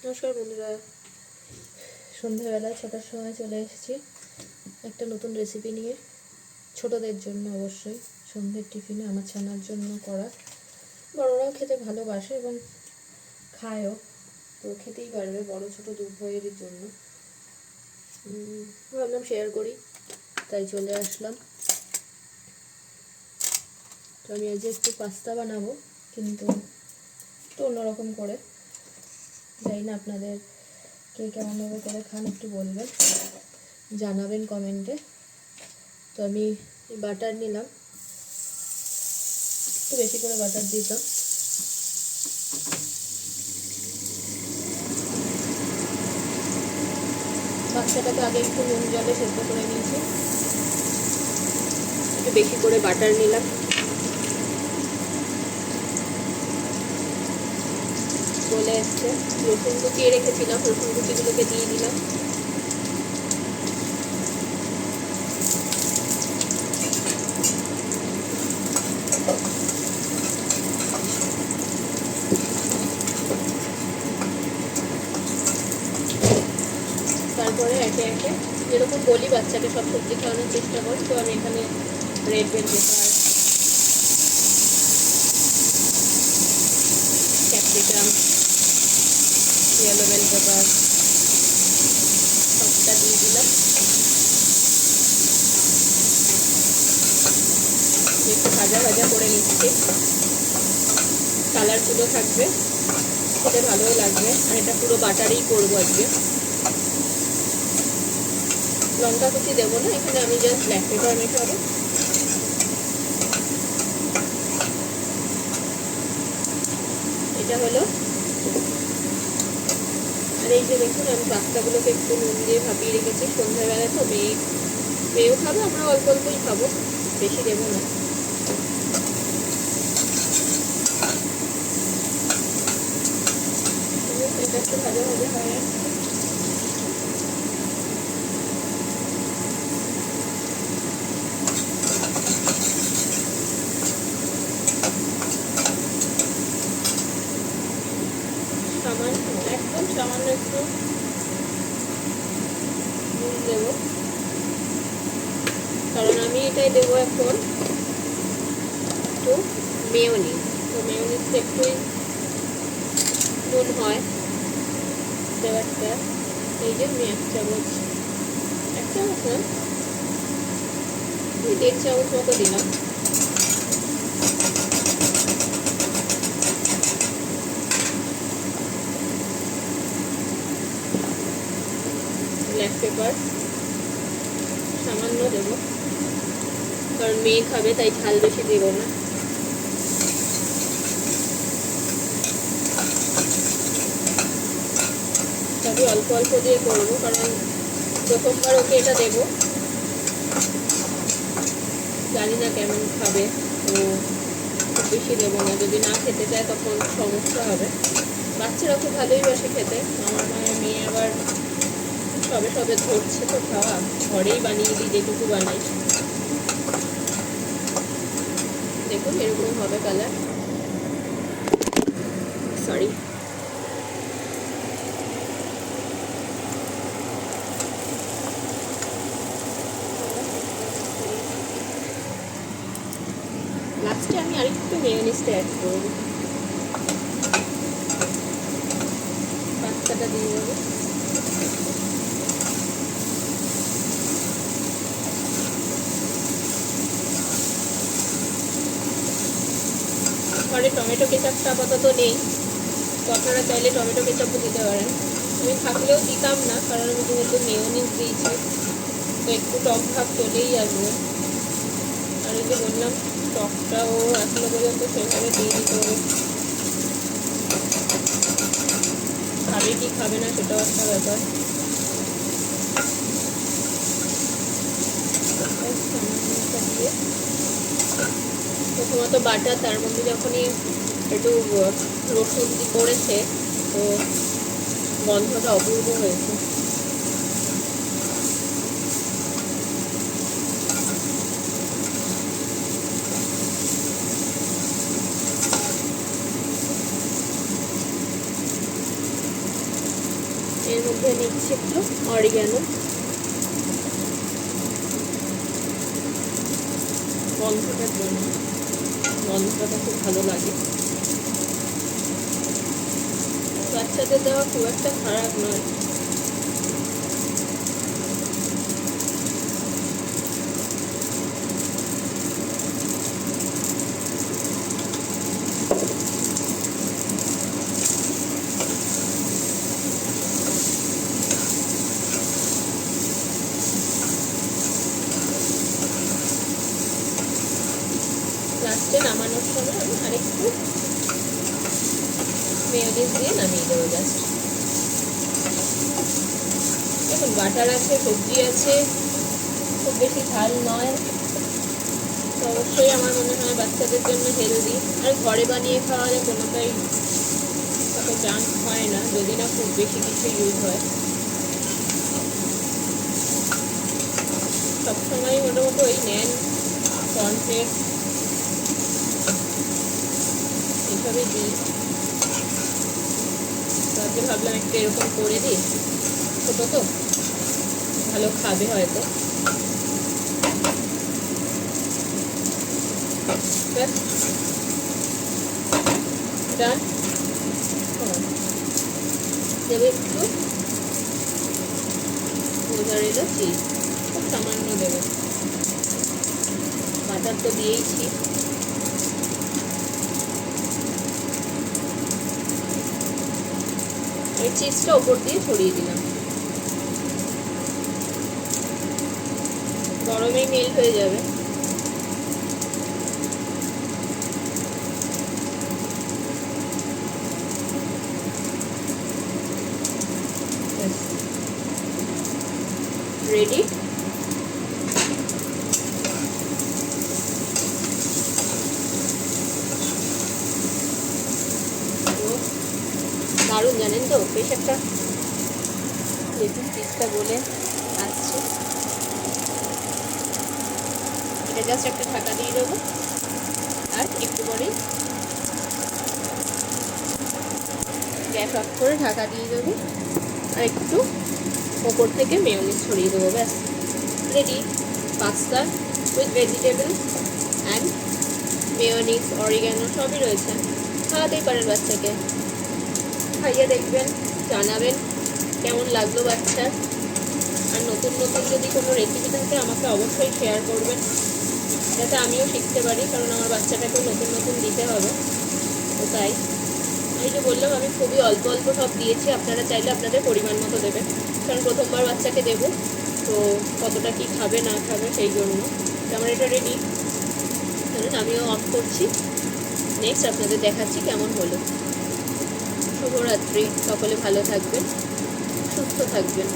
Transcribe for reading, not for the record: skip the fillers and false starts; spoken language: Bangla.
নমস্কার বন্ধুরা, সন্ধ্যাবেলা 6টার সময় চলে এসেছি একটা নতুন রেসিপি নিয়ে। ছোটদের জন্য অবশ্যই সন্ধ্যের টিফিনে আমার ছানার জন্য করা। বড়রাও খেতে ভালোবাসে এবং খায়ও, তো খেতেই পারবে বড় ছোট উভয়েরই জন্য। ভাবলাম শেয়ার করি, তাই চলে আসলাম। তো আমি আজ একটু পাস্তা বানাবো, কিন্তু একটু অন্যরকম করে। জানি না আপনাদের কে কেমনভাবে করে খান, একটু বলবেন, জানাবেন কমেন্টে। তো আমি বাটার নিলাম, একটু বেশি করে বাটার দিতাম। পাস্তাটাকে আগে একটু নুন জলে সেদ্ধ করে নিয়েছি, একটু বেশি করে বাটার নিলাম। চলে এসছে, রসুন কুচিয়ে রেখেছিলাম, রসুন কুচিগুলোকে দিয়ে দিলাম। তারপরে একে একে যেরকম বলি বাচ্চাকে সব সবজি খাওয়ানোর চেষ্টা করি, তো আমি এখানে red bell pepper, capsicum, yellow bell pepper সবটা দিয়ে দিলাম। একটু ভাজা ভাজা করে নিচ্ছি, কালারগুলো থাকবে, খেতে ভালোই লাগবে। আর এটা পুরো বাটারেই করবো আজকে। লঙ্কা কুচি দেবো না, এখানে আমি জাস্ট ব্ল্যাক পেপার মেশাবো। এটা হলো। আর এই যে দেখুন, আমি পাস্তাগুলোকে একটু নুন দিয়ে ভাপিয়ে রেখেছি। সন্ধ্যাবেলা তো মেয়েও খাবো, আমরা অল্প অল্পই খাবো, বেশি দেবো না। এটা একটু ভাজা ভাজা হয়, সামান্য, একদম সামান্য একটু নুন দেবো, কারণ আমি এটাই দেবো এখন একটু মেয়োনিজ। তো মেয়োনিজটা একটুই নুন হয় দেওয়ারটা। এই যে আমি এক চামচ না, 1.5 চামচ মতো দিলাম। ব্ল্যাক পেপার সামান্য দেব, কারণ মেয়ে খাবে, তাই ঝাল বেশি দেবো না। তবে অল্প অল্প দিয়ে করবো, কারণ প্রথমবার ওকে এটা দেবো, জানি না কেমন খাবে, তো খুব বেশি দেবো না। যদি না খেতে চায় তখন সমস্যা হবে। বাচ্চারা খুব ভালোই বাসে খেতে। আমার মায়ের মেয়ে আবার সবে সবে ধরছে, তো খাওয়া ঘরেই বানিয়ে দিই, যেটুকু বানাই। দেখুন এরকম হবে কালার, সরি। লাস্টে আমি আরেকটু মেয়োনিজটা অ্যাড করবো, পাস্তাটা দিয়ে দেবো। ঘরে টমেটো কেচাপটা আপাতত নেই, তো আপনারা চাইলে টমেটো কেচাপও দিতে পারেন। আমি থাকলেও দিতাম না, কারণ আমি যেহেতু মেয়োনিজ দিয়েছি, তো একটু টক ভাব চলেই আসবে। আর এই যে বললাম, টকটাও এখনো পর্যন্ত সেভাবে দিয়ে দিতে হবে। খাবে কি খাবে না সেটাও একটা ব্যাপার। দিয়ে প্রথমত বাটার, তার মধ্যে যখনই একটু রসুন পড়েছে, তো গন্ধটা অপূর্ব হয়েছে। এর মধ্যে নিচ্ছি একটু অরিগ্যানো, গন্ধটার জন্য, গন্ধটা খুব ভালো লাগে। বাচ্চাদের দেওয়া খুব একটা খারাপ নয়। লাস্টে নামানোর সময় আমি আরেকটু মেয়োনিজ দিয়ে নামিয়ে দেবো জাস্ট। দেখুন বাটার আছে, সবজি আছে, খুব বেশি ঝাল নয়, তো অবশ্যই আমার মনে হয় বাচ্চাদের জন্য হেলদি। আর ঘরে বানিয়ে খাওয়ালে কোনোটাই অত জাঙ্ক হয় না, যদি না খুব বেশি কিছু ইউজ হয়। সবসময় মোটামুটি ওই নেন কর্নফ্লেক্স এইসবই দিই। তাতে ভাবলাম একটু এরকম করে দিই, ছোটো তো ভালো খাবে হয়তো। ডান। দেবে একটু মোজারেলা চিজ, খুব সামান্য দেবে, বাটার তো দিয়েইছি। এই চিজটা ওপর দিয়ে ছড়িয়ে দিলাম, গরমেই মেল্ট হয়ে যাবে। রেডি। দারুণ, জানেন তো বেশ একটা দেখুন পিসটা বলে আসছে। এটা জাস্ট একটা ঢাকা দিয়ে দেবো, আর একটু পরেই গ্যাস অফ করে ঢাকা দিয়ে দেবো, আর একটু ওপর থেকে মেয়োনিজ ছড়িয়ে দেবো। ব্যাস ready pasta with vegetable and mayonnaise, oregano সবই রয়েছে। খাওয়াতেই পারেন বাচ্চাকে, খাইয়ে দেখবেন, জানাবেন কেমন লাগলো বাচ্চার। আর নতুন নতুন যদি কোনো রেসিপি থাকে আমাকে অবশ্যই শেয়ার করবেন, যাতে আমিও শিখতে পারি, কারণ আমার বাচ্চাটাকেও নতুন নতুন দিতে হবে। তো তাই এই যে বললাম, আমি খুবই অল্প অল্প সব দিয়েছি, আপনারা চাইলে আপনাদের পরিমাণ মতো দেবেন, কারণ প্রথমবার বাচ্চাকে দেবো, তো কতটা কি খাবে না খাবে সেই জন্য। আমার এটা রেডি, ধরুন আমিও অফ করছি। নেক্সট আপনাদের দেখাচ্ছি কেমন হলো। শুভরাত্রি, সকলে ভালো থাকবেন, সুস্থ থাকবেন।